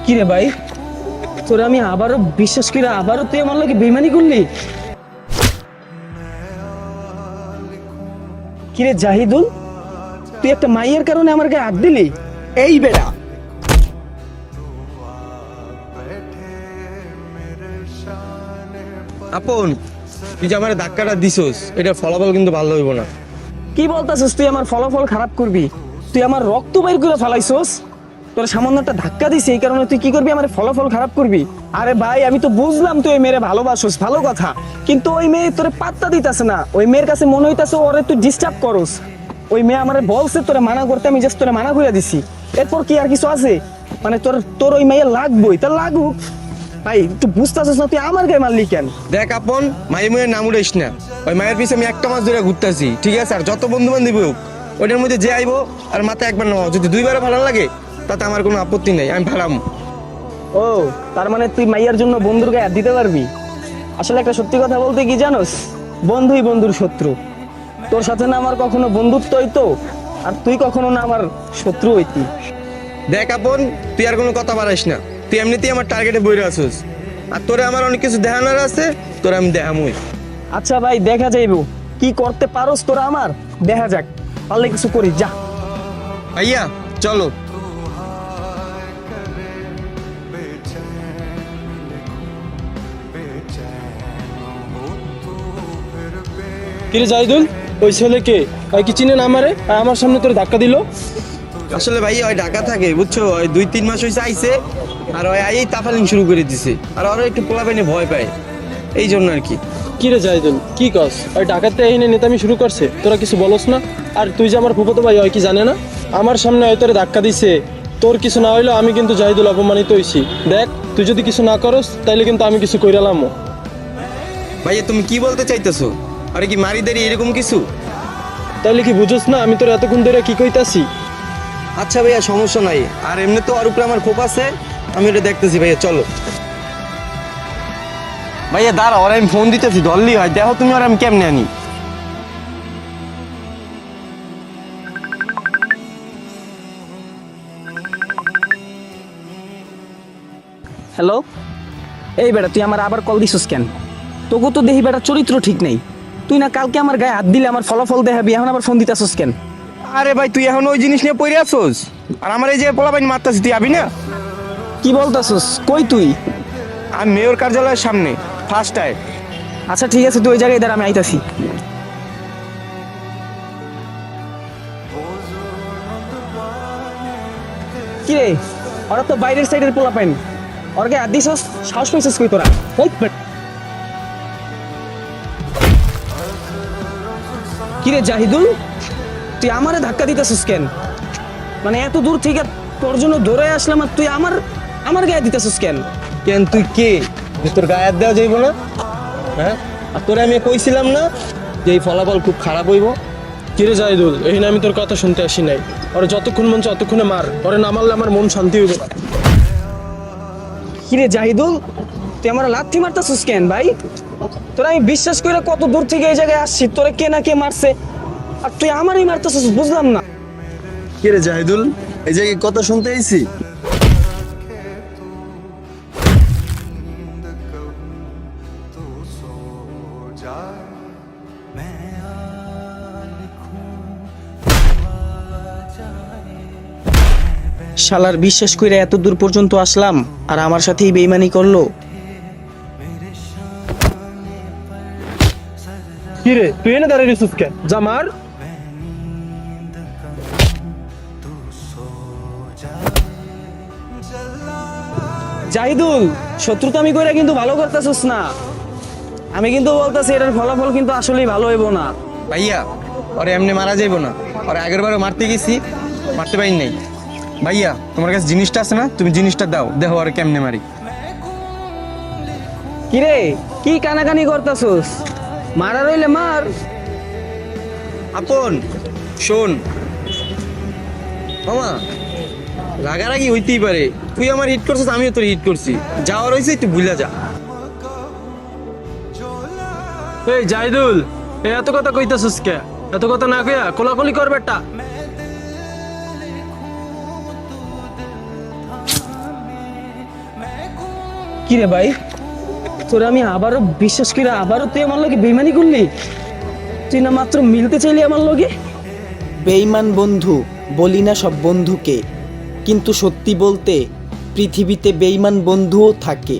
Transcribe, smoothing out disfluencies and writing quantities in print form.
কি রে ভাই, তোরে আমি আবারও বিশ্বাস করে আবারও তুই আমার লোকে বেইমানি করলি? কি রে জাহিদুল, তুই একটা মাইয়ের কারণে আমার গায়ে হাত দিলি? এই বেটা, আপন তুই যে আমার ধাক্কাটা দিছস, এটার ফলাফল কিন্তু ভালো হইব না। কি বলতাছিস? তুই আমার ফলাফল খারাপ করবি? তুই আমার রক্ত বাইর করে ফেলাইছস। তোর সামান্য একটা ধাক্কা দিছি, এই কারণে তুই কি করবি? আমার ফলাফল খারাপ করবি? আরে ভাই, আমি তো বুঝলাম তুই ওই মেয়েরে ভালোবাসোস, ভালো কথা, কিন্তু ওই মেয়ে তোরে পাত্তা দিতেছে না। ওই মেয়ের কাছে মনে হইতাছে ওরে তুই ডিস্টার্ব করস। ওই মেয়ে আমারে বলছে তোরে মানা করতে, আমি জাস্ট তোরে মানা করে দিছি। এরপর কি আর কিছু আছে? মানে তোর তোর ওই মেয়ে লাগবই, তা লাগুক। ভাই তুই বুঝতেছিস না, তুই আমার গায়ে মারলি কেন? দেখ আপন, মায়ের নাম উড়াইস না। ওই মায়ের পিছে আমি একটা মাস ধরে ঘুরতেছি, ঠিক আছে? আর যত বন্ধু বান্ধব হোক, ওইটার মধ্যে যে আইবো আর মাথায় একবার নেওয়া, যদি দুইবারও ভালো লাগে তাতে আমার কোনো আপত্তি নেই, আমি ভাড়াম। ও, তার মানে তুই মাইয়ার জন্য বন্ধুর গায়ে হাত দিতে পারবি? আসলে একটা সত্যি কথা বলতে কি জানোস, বন্ধুই বন্ধুর শত্রু। তোর সাথে না আমার কখনো বন্ধুত্ব হইতো, আর তুই কখনো না আমার শত্রু হইতি। দেখ আপন, তুই আর কোনো কথা বাড়াইস না। তুই এমনিতেই আমার টার্গেটে বইরে আসিস, আর তোরে আমার অনেক কিছু দেখানোর আছে, তোরে আমি দেখামই। আচ্ছা ভাই, দেখা যাইবো কি করতে পারোস তোরা, আমার দেখা যাক। পারলে কিছু করিস, যা। ভাইয়া চলো। কিরে জাহিদুল, ওই ছেলেকে ওই কি চিনে না আমারে, আর আমার সামনে তোর ধাক্কা দিল? আসলে ভাইয়া ওই ঢাকা থাকে, বুঝছো? ওই 2-3 মাস হয়েছে আইছে, আর ওই আইই তাফালিং শুরু করে দিছে, আর ওরা একটু পোলাপাইনে ভয় পায়, এই জন্য আর কি। কিরে জাহিদুল, কি কস? ওই ডাকাতে এনে নেতামি শুরু করছে, তোরা কিছু বলস না? আর তুই যে আমার ফুফাতো ভাই, ওই কি জানে না? আমার সামনে ওই তোরে ধাক্কা দিছে, তোর কিছু না হইলেও আমি কিন্তু জাহিদুল অপমানিত হইছি। দেখ, তুই যদি কিছু না করস তাইলে কিন্তু আমি কিছু কইরালাম। ভাইয়া তুমি কি বলতে চাইতেছো? আরে কি মারি দাঁড়ি এরকম কিছু? তাইলে কি বুঝোস না আমি তোর এতক্ষণ ধরে কি কইতাছি? আচ্ছা ভাইয়া, সমস্যা নাই, আর এমনি তো ওর উপরে আমার ক্ষোভ আছে, আমি ওটা দেখতেছি। ভাইয়া চলো। ভাইয়া দাঁড়া, ওরা আমি ফোন দিতেছি, ধরলি হয়, দেখো তুমি আর আমি কেমনে আনি। হ্যালো, এই বেটা তুই আমার আবার কল দিছিস কেন? তোকে তো দেখি বেটা চরিত্র ঠিক নেই। তুই না কালকে আমার গায়ে হাত দিলে আমার ফলাফল দেখাবি, এখন আবার ফোন দিতেছিস কেন? আরে ভাই, তুই এখন ওই জিনিস নিয়ে পড়ে আসোস, আর আমার এই যে পোলাপাইন মারতাছি, তুই আবি না? কি বলতাছিস? কই তুই? আমি মেয়র কার্যালয়ের সামনে, ফার্স্ট টাইম। আচ্ছা ঠিক আছে, তুই ওই জায়গায় দাঁড়া, আমি আইতাছি। কি রে, ওরা তো বাইরের সাইডের পোলা পাইন, ওর গায়ে হাত দিছস, সাহস পাইছিস কই তোরা? ওই কি রে জাহিদুল, তুই আমারে ধাক্কা দিতেছিস কেন? মানে এত দূর থেকে তোর জন্য দৌড়ে আসলাম, আর তুই আমার আমার গায়ে দিতেছিস কেন? কেন তুই কে, যে তোর গায়ে হাত দেওয়া যাইব না? হ্যাঁ, আর তোরে আমি কইছিলাম না যে এই ফলাফল খুব খারাপ হইব? কিরে জাহিদুল, এই না আমি তোর কথা শুনতে আসি নাই। ওরে যতক্ষণ মন চায় ততক্ষণে মার, ওরে না মারলে আমার মন শান্তি হইব না। কি রে জাহিদুল, তুই আমার লাথি মারতেছিস কেন ভাই? তোরা আমি বিশ্বাস করে কত দূর থেকে এই জায়গায় আসছি, তোরা কে না কে মারছে, আর তুই আমারই মারতেছিস, বুঝলাম না। কে রে জাহিদুল, এই যে কথা শুনতে আইছি? শালার বিশ্বাস করে এত দূর পর্যন্ত আসলাম, আর আমার সাথেই বেইমানি করলো। কিরে তুই এনে দাঁড়িয়ে রিসুস কে? যা মার। জাহিদুল, শত্রুতা আমি কইরা কিন্তু ভালো করতেছিস না। আমি কিন্তু বলতেছি এটার ফলাফল কিন্তু আসলেই ভালো হইব না। ভাইয়া ওরে এমনি মারা যাইব না, ওরে আগের বারও মারতে গেছি, মারতে পারি নাই। ভাইয়া তোমার কাছে জিনিসটা আছে না, তুমি জিনিসটা দাও, দেখো ওরে কেমনে মারি। কিরে, কি কানাকানি করতেছিস? মারা রইলে মার। আপন শোন মামা, রাগারাগি হইতেই পারে, তুই আমার হিট করছিস, আমিও তোর হিট করছি, যাওয়ার হয়েছে তুই ভুলে যা। এই জাহিদুল, এই এত কথা কইতাছিস কে? এত কথা না কইয়া কোলাকুলি কর বেটা। কি রে ভাই, তোরে আমি আবারও বিশ্বাস করে আবারও তুই আমার লগে বেইমানি করলি? তুই না মাত্র মিলতে চাইলি আমার লগে? বেঈমান বন্ধু বলি না সব বন্ধুকে, কিন্তু সত্যি বলতে পৃথিবীতে বেঈমান বন্ধুও থাকে।